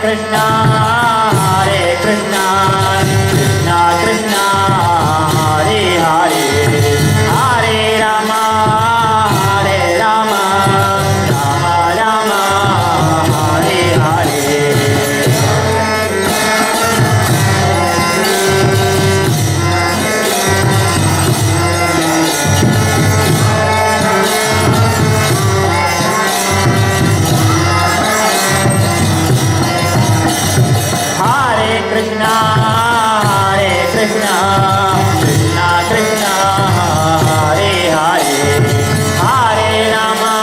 Krishna, Hare Krishna, Krishna Krishna, Hare Hare, Hare Rama, Hare Rama, Rama Rama, Hare Hare. Krishna, Hare Krishna, Krishna Krishna, Hare Hare, Hare Rama,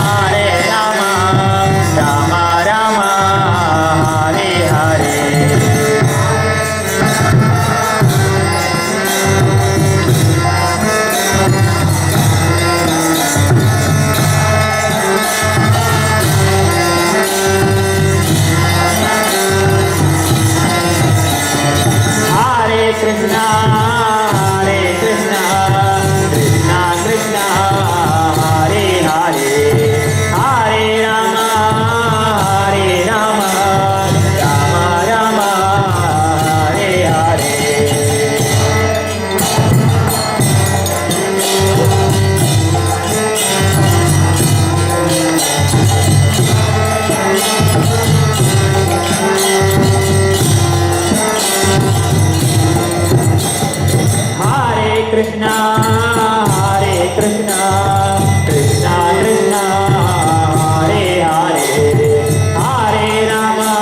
Hare Rama, Rama Rama, Hare Hare. Krishna, Hare Krishna, Krishna Krishna, Hare Hare, Hare Rama, Hare Rama, Rama Rama, Hare Hare. Krishna, Hare Krishna, Krishna Krishna, Hare Hare, Hare Rama,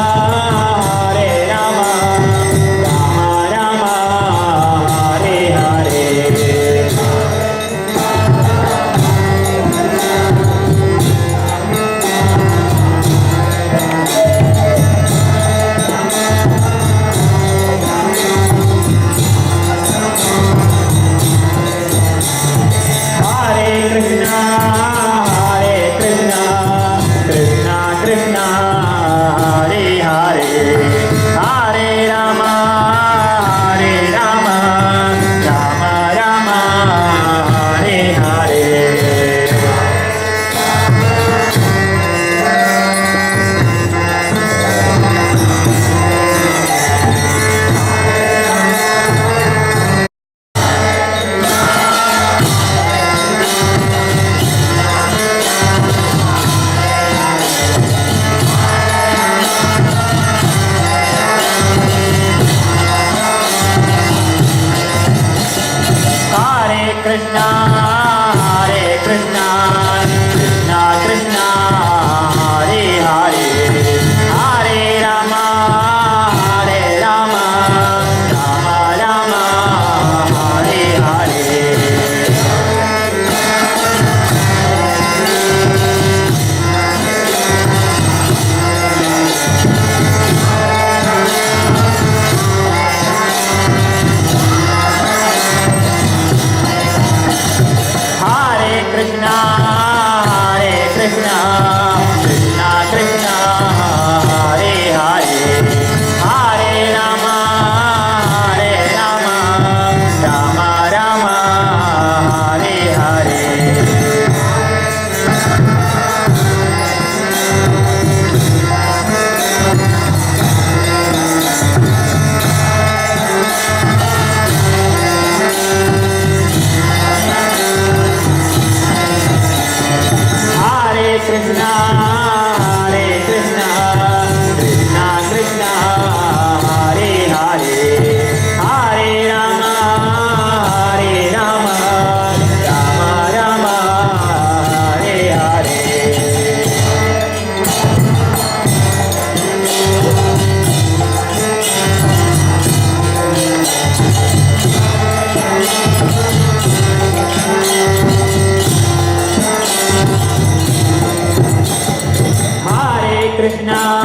Hare Rama, Rama Rama, Hare Hare. Krishna, Hare Krishna, Krishna Krishna, Hare Hare, Hare Rama, Hare Rama, Rama Rama, Hare Hare. Krishna, Hare Krishna, Krishna Krishna, Hare Hare, Hare Rama, Hare Rama, Rama Rama, Hare Hare. Krishna, Hare Krishna, Krishna Krishna, Hare Hare, Hare Rama, Hare Rama, Rama Rama, Hare Hare. Krishna,